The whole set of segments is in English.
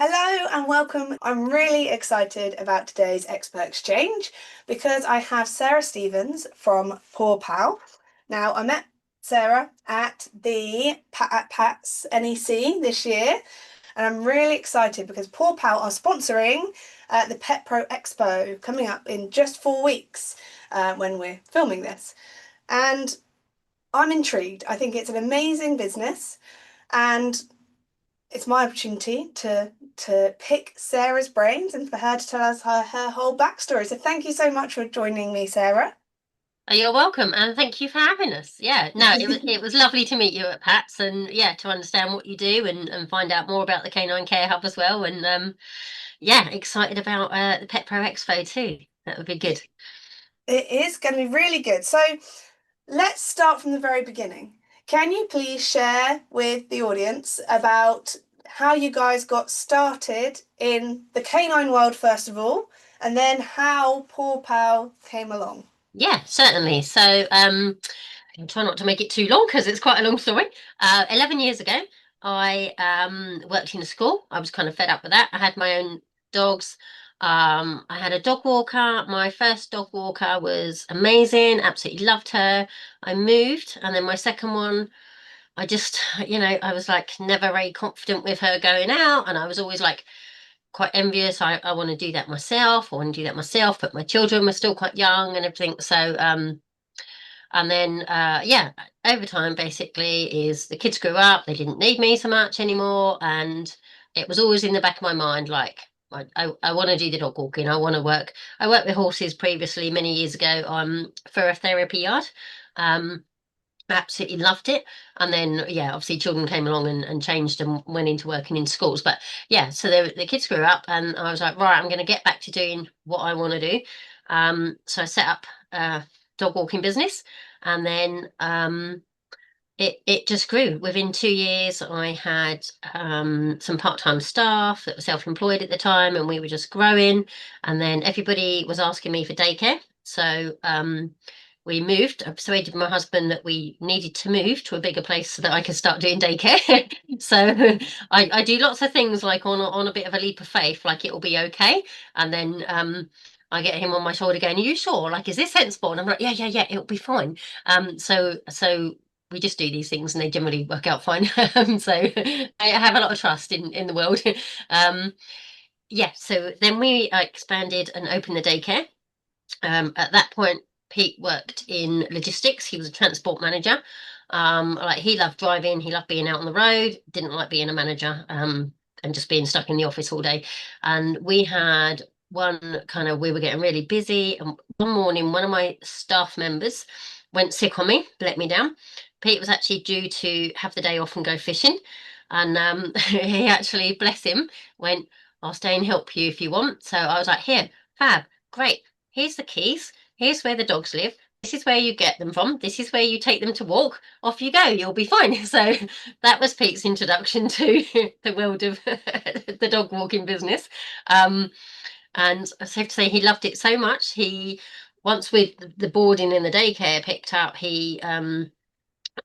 Hello and welcome. I'm really excited about today's expert exchange because I have Sarah Stevens from PawPal. Now, I met Sarah at Pat's NEC this year, and I'm really excited because PawPal are sponsoring the Pet Pro Expo coming up in just 4 weeks when we're filming this. And I'm intrigued. I think it's an amazing business, and it's my opportunity to pick Sarah's brains and for her to tell us her whole backstory. So thank you so much for joining me, Sarah. You're welcome, and thank you for having us. Yeah, no, it was lovely to meet you at Pat's, and yeah, to understand what you do and find out more about the Canine Care Hub as well. And yeah, excited about the Pet Pro Expo too. That would be good. It is going to be really good. So let's start from the very beginning. Can you please share with the audience about how you guys got started in the canine world, first of all, and then how Paw Pal came along? Yeah, certainly. So I'll try not to make it too long because it's quite a long story. 11 years ago, I worked in a school. I was kind of fed up with that. I had my own dogs. I had a dog walker. My first dog walker was amazing. Absolutely loved her. I moved, and then my second one, I just, I was like never very confident with her going out, and I was always like quite envious. I want to do that myself. I want to do that myself, but my children were still quite young and everything. So and then, yeah, over time, basically, is the kids grew up, they didn't need me so much anymore. And it was always in the back of my mind, like, I want to do the dog walking. I want to work. I worked with horses previously many years ago for a therapy yard. Um, Absolutely loved it. And then, yeah, obviously children came along and changed and went into working in schools. But yeah, so the kids grew up and I was like, right, I'm going to get back to doing what I want to do. So I set up a dog walking business and then it just grew. Within 2 years, I had some part-time staff that were self-employed at the time and we were just growing. And then everybody was asking me for daycare. So we moved. I persuaded my husband that we needed to move to a bigger place so that I could start doing daycare. So I do lots of things like on a bit of a leap of faith, like it will be okay. And then I get him on my shoulder going, "Are you sure? Like, is this sensible?" And I'm like, "Yeah, yeah, yeah, it'll be fine." So we just do these things and they generally work out fine. So I have a lot of trust in the world. Um, yeah, so then we expanded and opened the daycare. At that point, Pete worked in logistics. He was a transport manager. Like he loved driving, he loved being out on the road, didn't like being a manager, and just being stuck in the office all day. And we had we were getting really busy. And one morning, one of my staff members went sick on me, let me down. Pete was actually due to have the day off and go fishing. And he actually, bless him, went, "I'll stay and help you if you want." So I was like, "Here, fab, great. Here's the keys. Here's where the dogs live. This is where you get them from. This is where you take them to walk. Off you go. You'll be fine." So that was Pete's introduction to the world of the dog walking business. Um, and I have to say, he loved it so much. Once with the boarding and the daycare picked up, he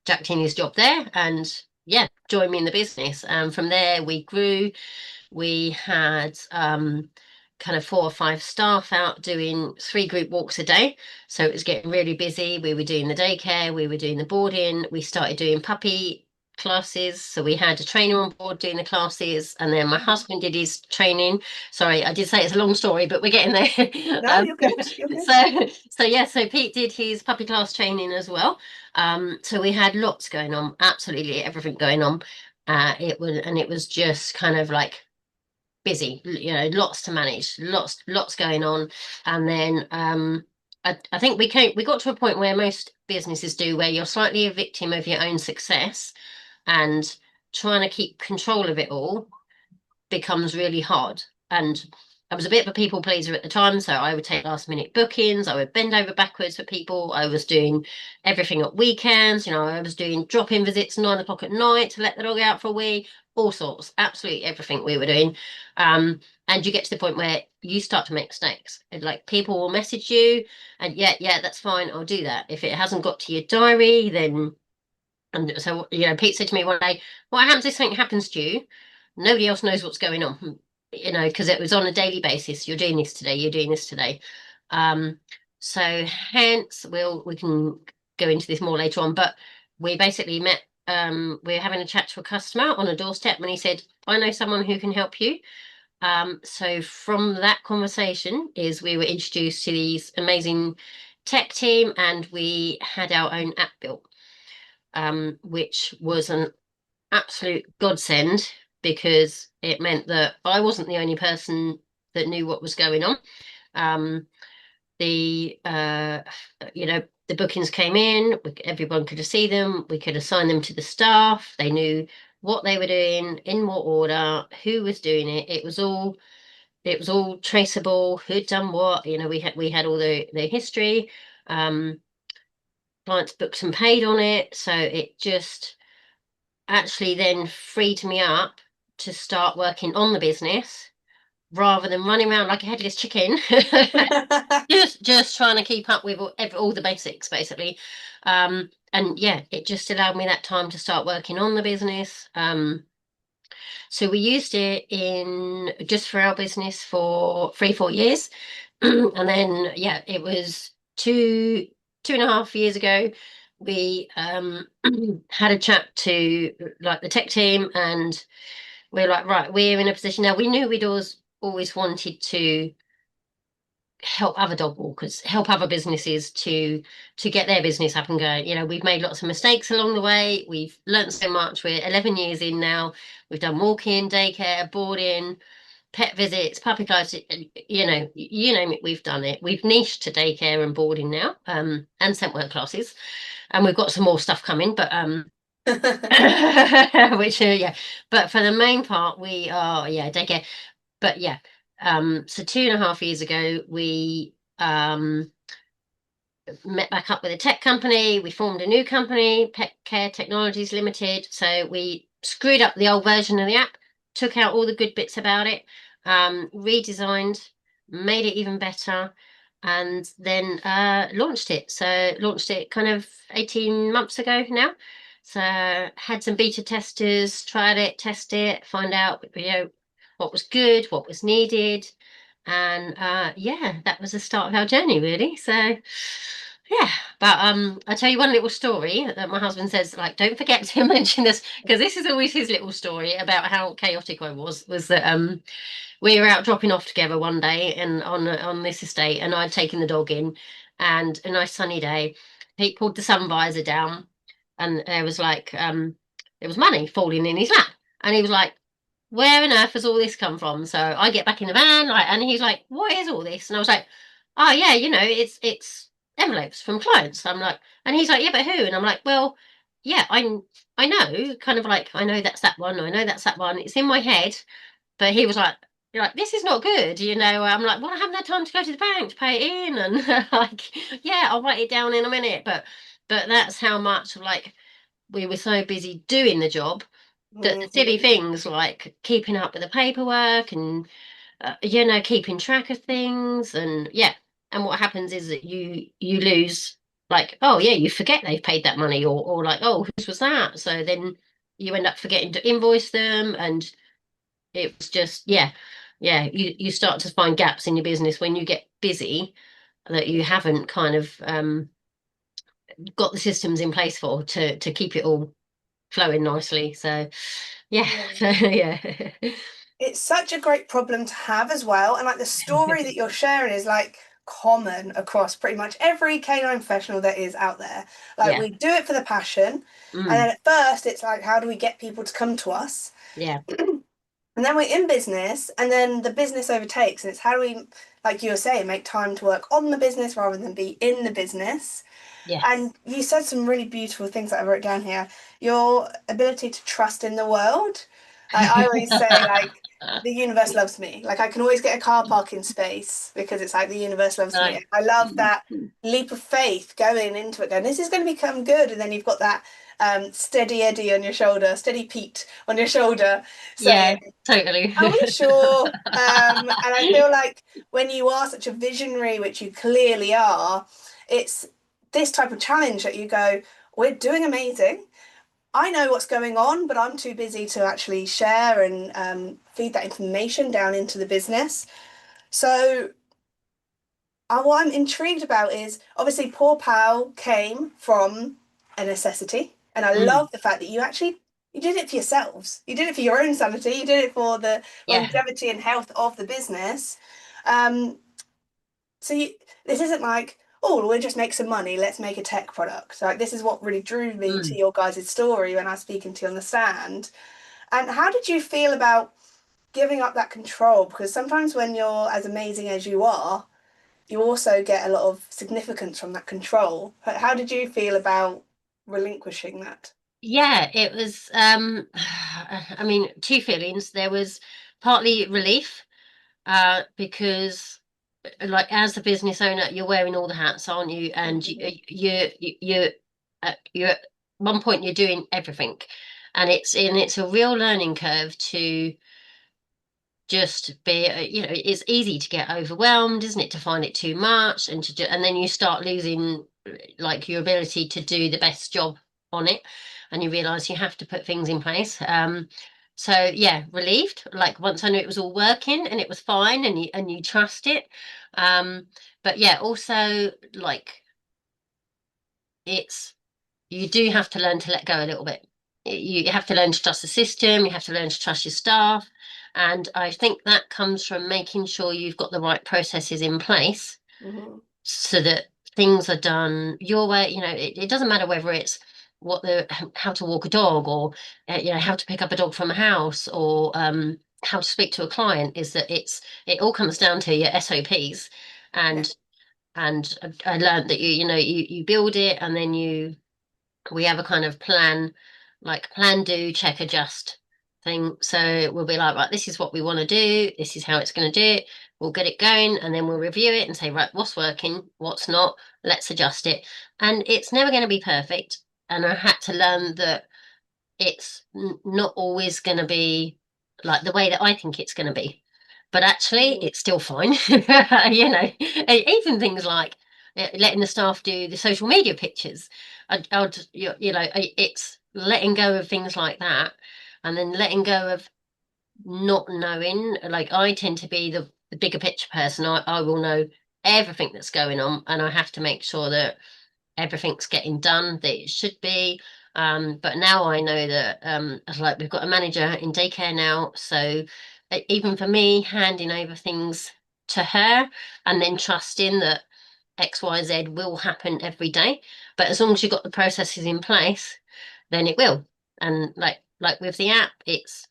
jacked in his job there and yeah, joined me in the business. From there, we grew. We had kind of 4 or 5 staff out doing 3 group walks a day. So it was getting really busy. We were doing the daycare, we were doing the boarding, we started doing puppy classes. So we had a trainer on board doing the classes, and then my husband did his training. Sorry, I did say it's a long story, but we're getting there. No, you're good. You're good. So Pete did his puppy class training as well. So we had lots going on, absolutely everything going on. It was just kind of like busy, lots to manage, lots going on. And then I think we got to a point where most businesses do, where you're slightly a victim of your own success, and trying to keep control of it all becomes really hard. And I was a bit of a people pleaser at the time, so I would take last minute bookings, I would bend over backwards for people. I was doing everything at weekends, I was doing drop-in visits 9 o'clock at night to let the dog out for a wee, all sorts, absolutely everything we were doing. And you get to the point where you start to make mistakes. And like people will message you and yeah, that's fine, I'll do that. If it hasn't got to your diary, then and so Pete said to me one day, "What happens if something happens to you? Nobody else knows what's going on." you know, because it was on a daily basis. You're doing this today, you're doing this today. Um, so hence we can go into this more later on, but we basically met, we were having a chat to a customer on a doorstep, and he said, I know someone who can help you. So from that conversation is we were introduced to these amazing tech team, and we had our own app built, which was an absolute godsend because it meant that I wasn't the only person that knew what was going on. Um, the you know, the bookings came in, everyone could see them, we could assign them to the staff, they knew what they were doing, in what order, who was doing it. It was all traceable, who'd done what, you know, we had all the history. Clients booked and paid on it, so it just actually then freed me up to start working on the business rather than running around like a headless chicken. just trying to keep up with all the basics basically. And yeah, it just allowed me that time to start working on the business. So we used it in just for our business for 3-4 years. And then yeah, it was 2.5 years ago we had a chat to like the tech team, and we're like, right, we're in a position now. We knew we'd always wanted to help other dog walkers, help other businesses to get their business up and going. You know, we've made lots of mistakes along the way. We've learned so much. We're 11 years in now. We've done walking, daycare, boarding, pet visits, puppy clubs. You know, you name it, we've done it. We've niched to daycare and boarding now, and scent work classes, and we've got some more stuff coming. But which yeah, but for the main part, we are yeah daycare. But yeah, so 2.5 years ago, we met back up with a tech company. We formed a new company, Pet Care Technologies Limited. So we screwed up the old version of the app, took out all the good bits about it, redesigned, made it even better, and then launched it. So launched it kind of 18 months ago now. So had some beta testers, tried it, test it, find out, you know, what was good, what was needed. And yeah, that was the start of our journey, really. So yeah, but I tell you one little story that my husband says, like, don't forget to mention this, because this is always his little story about how chaotic I was that we were out dropping off together one day and on this estate, and I'd taken the dog in, and a nice sunny day, Pete pulled the sun visor down, and there was money falling in his lap, and he was like, where on earth has all this come from? So I get back in the van, like, and he's like, what is all this? And I was like, oh yeah, you know, it's envelopes from clients. I'm like, and he's like, yeah, but who? And I'm like, well, yeah, I know, kind of like, I know that's that one, I know that's that one. It's in my head. But he was like, you're like, this is not good, you know. I'm like, well, I haven't had time to go to the bank to pay it in, and like, yeah, I'll write it down in a minute. But that's how much like we were so busy doing the job that the silly Mhm. things like keeping up with the paperwork and you know, keeping track of things, and yeah, and what happens is that you lose, like, oh yeah, you forget they've paid that money, or like, oh, whose was that? So then you end up forgetting to invoice them, and it was just yeah, you start to find gaps in your business when you get busy that you haven't kind of got the systems in place for to keep it all flowing nicely. So yeah, so Yeah. yeah. It's such a great problem to have as well. And like the story that you're sharing is like common across pretty much every canine professional that is out there. Like Yeah. we do it for the passion. And Mm, then at first it's like, how do we get people to come to us? yeah. And then we're in business, and then the business overtakes. And it's how do we, like you were saying, make time to work on the business rather than be in the business. Yes. And you said some really beautiful things that I wrote down here. Your ability to trust in the world. I always say, like, the universe loves me. Like, I can always get a car parking space because it's like the universe loves me. Right. And I love Mm, that mm. leap of faith going into it, going, this is going to become good. And then you've got that steady Eddie on your shoulder, steady Pete on your shoulder saying, Yeah, totally. are we sure? And I feel like when you are such a visionary, which you clearly are, it's this type of challenge that you go, we're doing amazing. I know what's going on, but I'm too busy to actually share and feed that information down into the business. So, what I'm intrigued about is obviously Poor Pal came from a necessity, and I Mm, love the fact that you did it for yourselves. You did it for your own sanity. You did it for the yeah. longevity and health of the business. Um, so this isn't like, oh, we'll just make some money. Let's make a tech product. Like this is what really drew me to Mm. your guys' story when I was speaking to you on the stand. And how did you feel about giving up that control? Because sometimes when you're as amazing as you are, you also get a lot of significance from that control. How did you feel about relinquishing that? Yeah, it was I mean, two feelings. There was partly relief, because like as a business owner, you're wearing all the hats, aren't you? And Mhm. you're at one point you're doing everything, and it's a real learning curve to just be, it's easy to get overwhelmed, isn't it? To find it too much and and then you start losing like your ability to do the best job on it, and you realize you have to put things in place. So yeah, relieved. Like once I knew it was all working and it was fine, and you trust it. But yeah, also like it's you do have to learn to let go a little bit. You have to learn to trust the system, you have to learn to trust your staff. And I think that comes from making sure you've got the right processes in place Mhm. so that things are done your way. It doesn't matter whether it's how to walk a dog, or how to pick up a dog from a house, or how to speak to a client, is that it all comes down to your SOPs. Yeah. And I learned that you build it, and then we have a kind of plan, like plan, do, check, adjust thing. So we'll be like, right, this is what we want to do. This is how it's going to do it. We'll get it going, and then we'll review it and say, right, what's working, what's not. Let's adjust it. And it's never going to be perfect. And I had to learn that it's not always going to be like the way that I think it's going to be. But actually, Mhm. it's still fine. Even things like letting the staff do the social media pictures. It's letting go of things like that, and then letting go of not knowing. Like I tend to be the bigger picture person. I will know everything that's going on, and I have to make sure that everything's getting done that it should be. But now I know that, like we've got a manager in daycare now, so even for me, handing over things to her and then trusting that XYZ will happen every day. But as long as you've got the processes in place, then it will. And like with the app, it's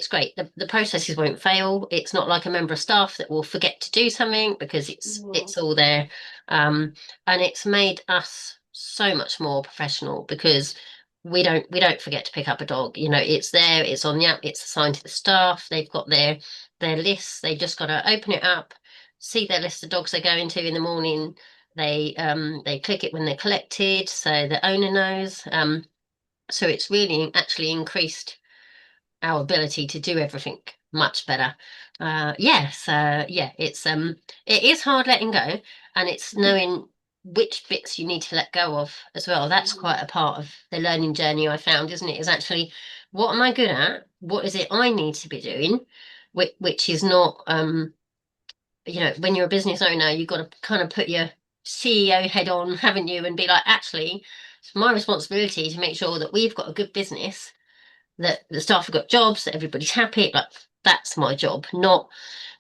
great. The processes won't fail. It's not like a member of staff that will forget to do something because it's Mhm. it's all there. Um, and it's made us so much more professional because we don't forget to pick up a dog. It's there, it's on the app, it's assigned to the staff. They've got their lists. They've just got to open it up, see their list of dogs they're going to in the morning. They click it when they're collected, so the owner knows. So it's really actually increased our ability to do everything much better. It is hard letting go, and it's knowing which bits you need to let go of as well. That's Mhm. quite a part of the learning journey I found, isn't it? Is actually what am I good at? What is it I need to be doing? Which is not, when you're a business owner, you've got to kind of put your CEO head on, haven't you, and be like, actually, it's my responsibility to make sure that we've got a good business, that the staff have got jobs, that everybody's happy. Like that's my job, not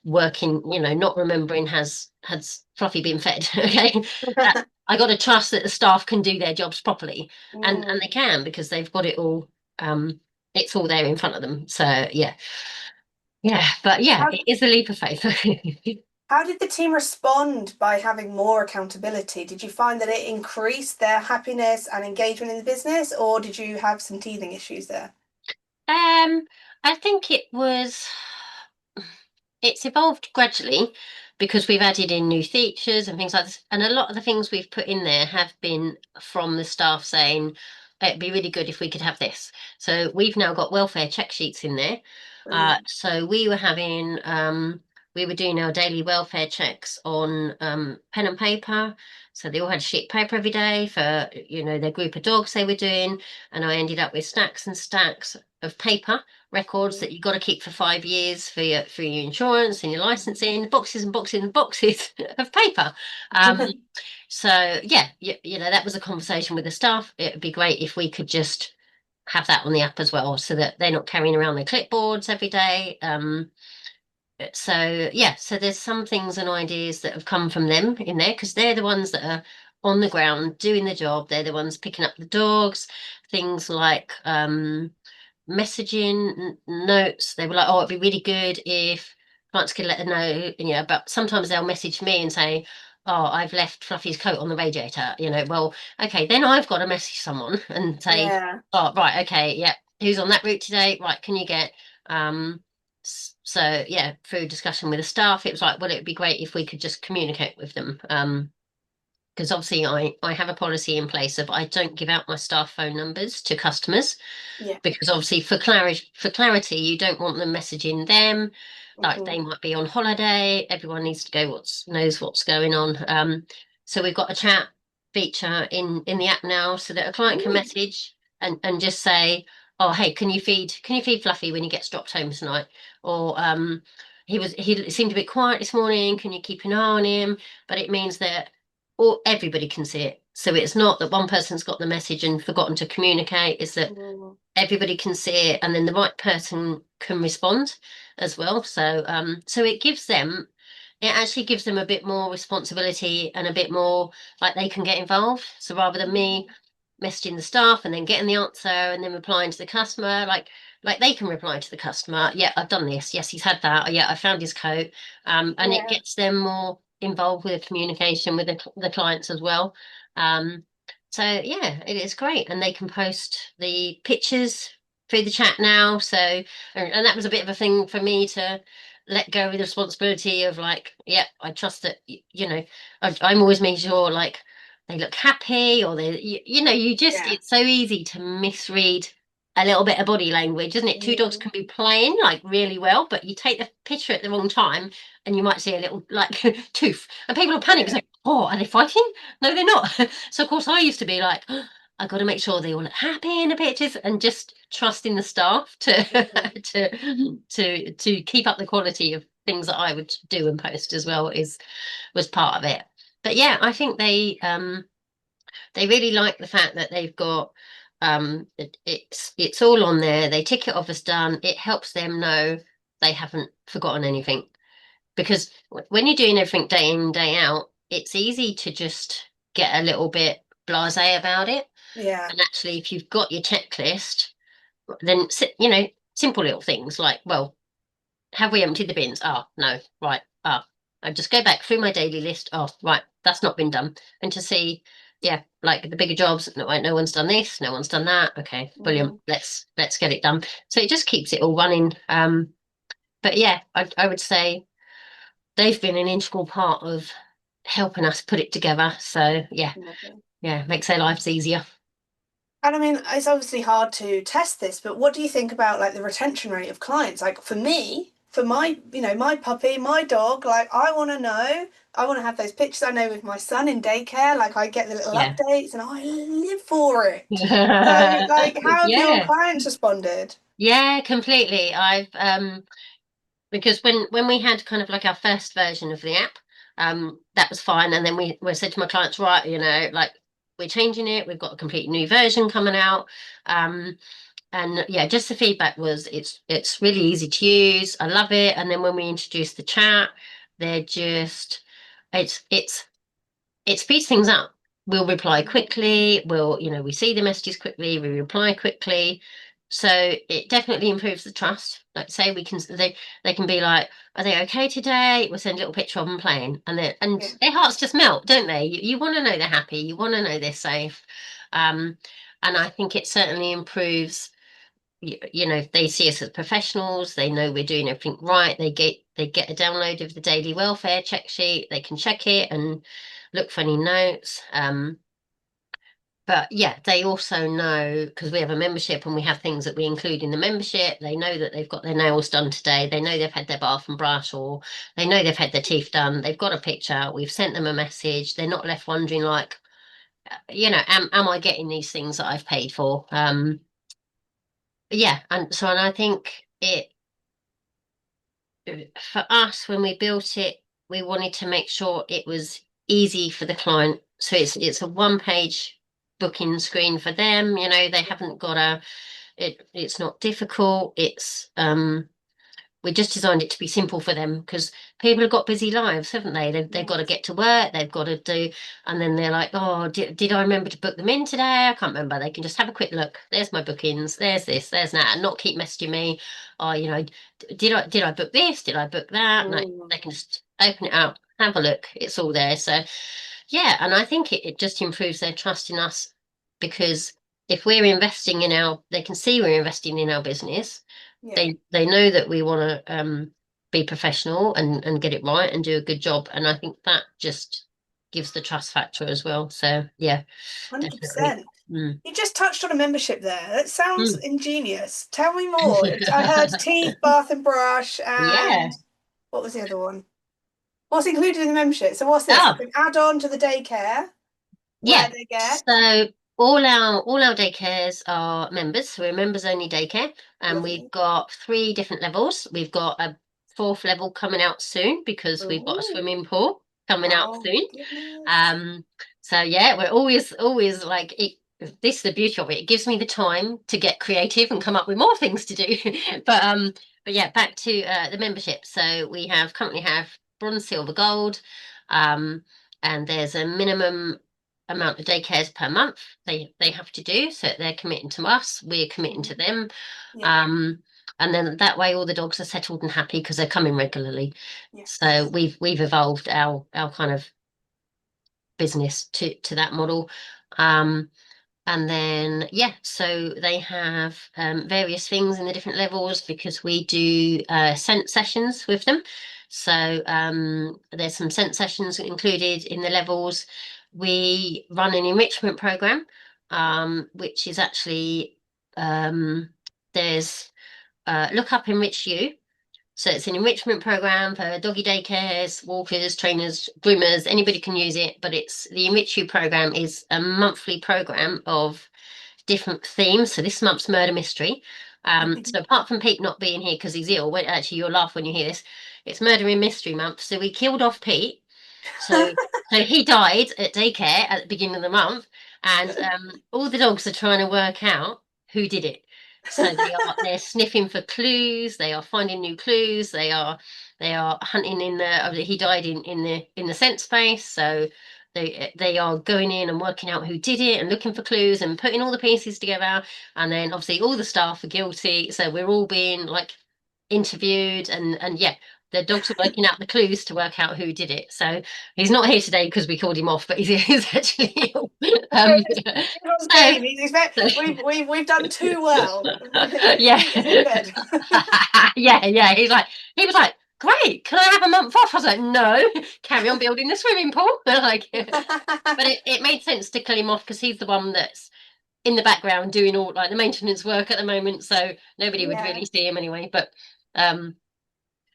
working, not remembering has Fluffy been fed. Okay. That I got to trust that the staff can do their jobs properly, and they Mm. can because they've got it all. It's all there in front of them. So yeah, but yeah, How it is a leap of faith. how did the team respond by having more accountability? Did you find that it increased their happiness and engagement in the business, or did you have some teething issues there? um, I think it's evolved gradually because we've added in new features and things like this. And a lot of the things we've put in there have been from the staff saying, it'd be really good if we could have this. So we've now got welfare check sheets in there. Brilliant. So we were having we were doing our daily welfare checks on pen and paper. So they all had a sheet of paper every day for, their group of dogs they were doing. And I ended up with stacks and stacks of paper records that you've got to keep for 5 years for your insurance and your licensing, boxes and boxes and boxes of paper. Um, so yeah, that was a conversation with the staff. It would be great if we could just have that on the app as well, so that they're not carrying around their clipboards every day. So yeah, so there's some things and ideas that have come from them in there, because they're the ones that are on the ground doing the job. They're the ones picking up the dogs. Things like messaging notes. They were like, oh, it'd be really good if clients could let them know, but sometimes they'll message me and say, oh, I've left Fluffy's coat on the radiator. Well, okay, then I've got to message someone and say, Yeah. oh, right, okay, yeah, who's on that route today? Right, can you get so yeah, through discussion with the staff, it was like, well, it would be great if we could just communicate with them. Because obviously I have a policy in place of I don't give out my staff phone numbers to customers, Yeah. because obviously for clarity, you don't want them messaging them. Like Hmm. they might be on holiday. Everyone needs to knows what's going on. So we've got a chat feature in the app now, so that a client can Mm. message and just say, oh, hey, can you feed Fluffy when he gets dropped home tonight? Or he seemed a bit quiet this morning. Can you keep an eye on him? But it means that everybody can see it. So it's not that one person's got the message and forgotten to communicate. It's that Mm. everybody can see it, and then the right person can respond as well. So it actually gives them a bit more responsibility and a bit more, like, they can get involved. So rather than me messaging the staff and then getting the answer and then replying to the customer, like they can reply to the customer, yeah, I've done this, yes, he's had that, or, yeah, I found his coat. And it Yeah. gets them more involved with the communication with the clients as well. So yeah, it is great, and they can post the pictures through the chat now. So, and that was a bit of a thing for me to let go of the responsibility of, like, yeah, I trust that I'm always making sure, like, they look happy, or Yeah. it's so easy to misread a little bit of body language, isn't it? Two dogs Mm. can be playing like really well, but you take the picture at the wrong time and you might see a little, like, tooth, and people will panic and Yeah. say, oh, are they fighting? No, they're not. So of course I used to be like, oh, I got to make sure they all look happy in the pictures, and just trusting the staff to Mhm. to keep up the quality of things that I would do and post as well was part of it. But yeah, I think they really like the fact that they've got it's all on there. They tick it off as done. It helps them know they haven't forgotten anything, because when you're doing everything day in, day out, it's easy to just get a little bit blasé about it. Yeah. And actually, if you've got your checklist, then simple little things like, well, have we emptied the bins? Oh, no, right. I just go back through my daily list. Oh, right, that's not been done. And to see, yeah, like the bigger jobs, no, right, no one's done this, no one's done that. Okay, brilliant. Hmm. Let's get it done. So it just keeps it all running. But yeah, I would say they've been an integral part of helping us put it together. So yeah, Lovely. yeah, makes their lives easier. And I mean, it's obviously hard to test this, but what do you think about like the retention rate of clients? Like for me, for my, my puppy, my dog, like I want to know, I want to have those pictures I know with my son in daycare, like I get the little Yeah. updates and I live for it. So like how have your Yeah. clients responded? Yeah, completely. I've because when we had kind of like our first version of the app, that was fine, and then we said to my clients, right, like, we're changing it, we've got a complete new version coming out. And yeah, just the feedback was it's really easy to use. I love it. And then when we introduced the chat, they're just it's it speeds things up. We'll reply quickly. We see the messages quickly. We reply quickly. So it definitely improves the trust. Like, say they can be like, are they okay today? We'll send a little picture of them playing, and Yeah. their hearts just melt, don't they? You want to know they're happy. You want to know they're safe. Um, and I think it certainly improves. They see us as professionals. They know we're doing everything right. They get a download of the daily welfare check sheet. They can check it and look for any notes. but yeah, they also know because we have a membership and we have things that we include in the membership. They know that they've got their nails done today. They know they've had their bath and brush, or they know they've had their teeth done. They've got a picture. We've sent them a message. They're not left wondering like, am I getting these things that I've paid for? Yeah, and I think for us when we built it, we wanted to make sure it was easy for the client. So it's a one-page booking screen for them. They haven't got it's not difficult. We just designed it to be simple for them because people have got busy lives, haven't they? They've got to Yes. get to work, they've got to do, and then they're like, oh, did I remember to book them in today? I can't remember. They can just have a quick look. There's my bookings. There's this. There's that, and not keep messaging me. Oh, did I book this? Did I book that? No, Mm. they can just open it up, have a look. It's all there. So yeah, and I think it just improves their trust in us because if we're investing in they can see we're investing in our business. Yeah, They know that we want to be professional and get it right and do a good job, and I think that just gives the trust factor as well. So yeah, definitely. 100%. Mm. You just touched on a membership there. That sounds Mm. ingenious. Tell me more. I heard teeth, bath and brush, and Yeah. what was the other one? What's included in the membership? So what's this? Oh, Like an add-on to the daycare where yeah. they get So all our daycares are members. So we're members only daycare, and we've lovely. got three different levels. We've got a fourth level coming out soon because we've got a Ooh, swimming pool coming out oh soon. goodness. Um, so yeah, we're always like it. This is the beauty of it. It gives me the time to get creative and come up with more things to do. But yeah, back to the membership. So we currently have bronze, silver, gold, um, and there's a minimum amount of daycares per month they have to do. So they're committing to us, we're committing to Mhm. them. Yeah, Um, and then that way all the dogs are settled and happy because they're coming regularly. So yes. we've evolved our kind of business to that model. Um, and then, yeah, so they have various things in the different levels because we do scent sessions with them. So there's some scent sessions included in the levels. We run an enrichment program, which is actually there's Look Up Enrich You. So it's an enrichment program for doggy daycares, walkers, trainers, groomers, anybody can use it. But it's the Enrich You program is a monthly program of different themes. So this month's murder mystery. So apart from Pete not being here because he's ill, actually you'll laugh when you hear this. It's murder and mystery month. So we killed off Pete. So so he died at daycare at the beginning of the month, and all the dogs are trying to work out who did it. So they're sniffing for clues. They are finding new clues. They are hunting in the. He died in the scent space. So they are going in and working out who did it and looking for clues and putting all the pieces together. And then obviously all the staff are guilty. So we're all being like interviewed and yeah, the dogs are working out the clues to work out who did it. So he's not here today because we called him off, but he's actually ill. Um, Everyone's so, game. We've done too well. yeah, Pete's in bed. yeah. He was like, great. Can I have a month off? I was like, no, carry on building the swimming pool. Like, but it made sense to kill him off because he's the one that's in the background doing all like the maintenance work at the moment. So nobody would Yeah. really see him anyway. But um,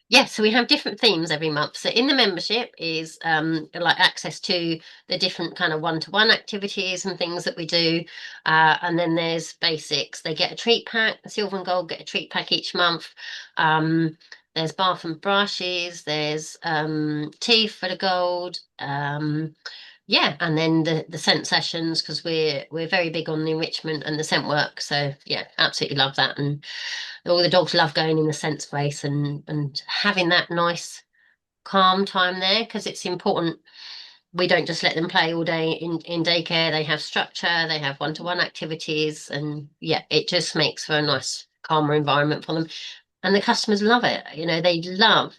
yeah, so we have different themes every month. So in the membership is like access to the different kind of one-to-one activities and things that we do. And then there's basics. They get a treat pack. The silver and gold get a treat pack each month. There's bath and brushes. There's teeth for the gold. Yeah, and then the scent sessions because we're very big on the enrichment and the scent work. So yeah, absolutely love that. And all the dogs love going in the scent space and having that nice calm time there because it's important. We don't just let them play all day in daycare. They have structure, they have one-to-one activities, and yeah, it just makes for a nice calmer environment for them. And the customers love it. They love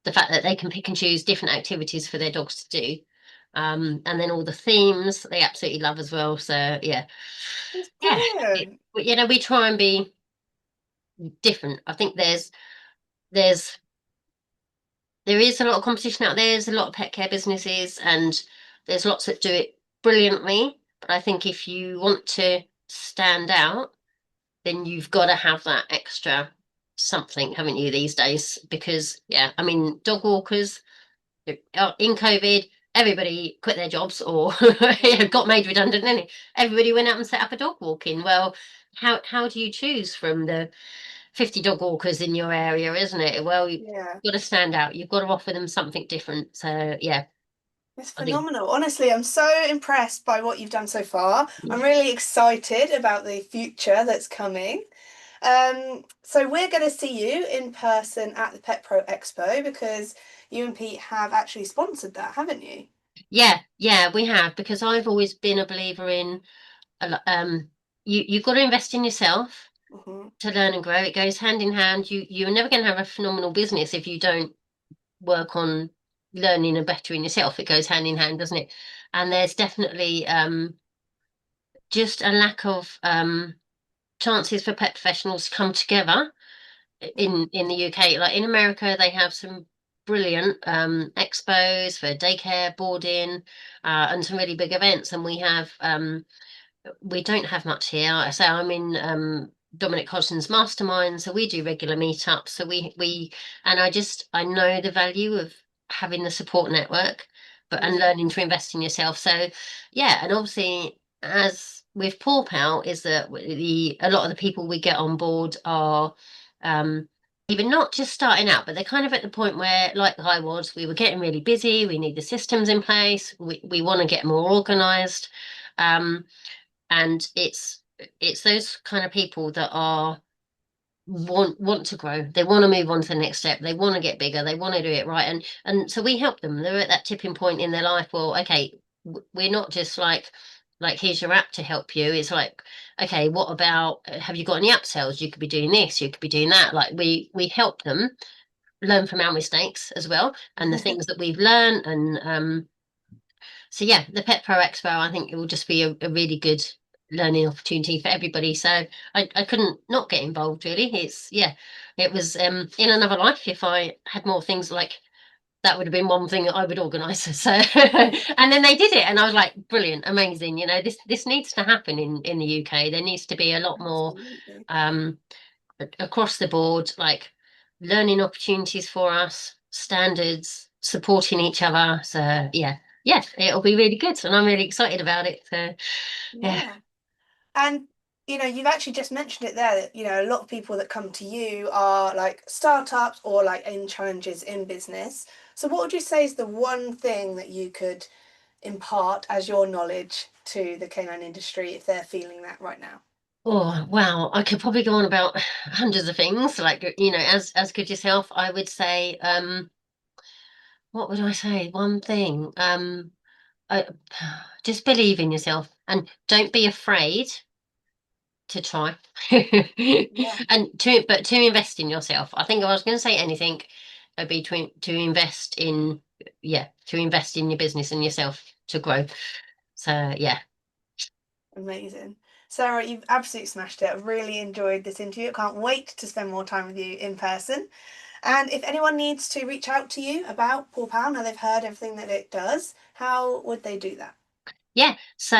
the fact that they can pick and choose different activities for their dogs to do. And then all the themes they absolutely love as well. So yeah, It's yeah. brilliant. We try and be different. I think there's there is a lot of competition out there. There's a lot of pet care businesses, and there's lots that do it brilliantly. But I think if you want to stand out, then you've got to have that extra something, haven't you, these days? Because, yeah, I mean, dog walkers in COVID, everybody quit their jobs or got made redundant, and everybody went out and set up a dog walking. Well, how do you choose from the 50 dog walkers in your area, isn't it? Well, you've Yeah. got to stand out. You've got to offer them something different. So, yeah, It's I think, phenomenal. Honestly, I'm so impressed by what you've done so far. I'm really excited about the future that's coming. So we're going to see you in person at the Pet Pro Expo because you and Pete have actually sponsored that, haven't you? yeah, we have, because I've always been a believer in, you've got to invest in yourself Hmm. to learn and grow. It goes hand in hand. You're never going to have a phenomenal business if you don't work on learning and bettering yourself. It goes hand in hand, doesn't it? And there's definitely just a lack of chances for pet professionals to come together in the UK. Like in America, they have some brilliant expos for daycare, boarding, and some really big events. And we don't have much here. So I'm in Dominic Hodgson's mastermind, so we do regular meetups. So and I know the value of having the support network, but and Mm. learning to invest in yourself. So yeah, and obviously as with PawPal is that a lot of the people we get on board are um even not just starting out, but they're kind of at the point where, like I was, we were getting really busy. We need the systems in place. We want to get more organized. Um, and it's those kind of people that are want to grow. They want to move on to the next step. They want to get bigger. They want to do it right. And so we help them. They're at that tipping point in their life. Well, okay, we're not just like here's your app to help you. It's like, okay, what about, have you got any upsells? You could be doing this. You could be doing that. Like we help them learn from our mistakes as well, and the things that we've learned. And so yeah, the Pet Pro Expo, I think it will just be a really good learning opportunity for everybody. So I couldn't not get involved really. It was in another life, if I had more things, like that would have been one thing that I would organise. So and then they did it, and I was like, brilliant, amazing. You know, this needs to happen in the UK. There needs to be a lot more Absolutely. um across the board, like learning opportunities for us, standards, supporting each other. So yeah, it'll be really good, and I'm really excited about it. So yeah. Yeah. And you've actually just mentioned it there that, a lot of people that come to you are like startups or like in challenges in business. So what would you say is the one thing that you could impart as your knowledge to the canine industry if they're feeling that right now? Oh wow, I could probably go on about hundreds of things. Like as good yourself, I would say. What would I say? One thing. I, just believe in yourself and don't be afraid to try Yeah, and to invest in yourself. I think if I was going to say anything, it'd be to invest in, yeah, to invest in your business and yourself to grow. So yeah. amazing. Sarah, you've absolutely smashed it. I've really enjoyed this interview. I can't wait to spend more time with you in person. And if anyone needs to reach out to you about Paw Pal, now they've heard everything that it does, how would they do that? Yeah, so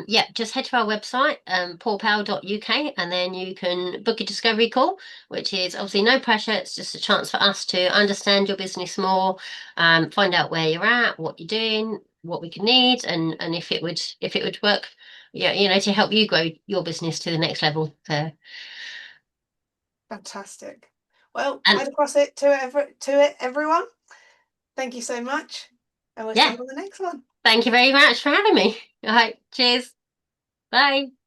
yeah, just head to our website, pawpal.uk, and then you can book a discovery call, which is obviously no pressure. It's just a chance for us to understand your business more, find out where you're at, what you're doing, what we can need, and if it would work, yeah, to help you grow your business to the next level. So Fantastic. Well, and head across it to it, everyone. Thank you so much, and we'll see yeah, you on the next one. thank you very much for having me. All right, cheers. Bye.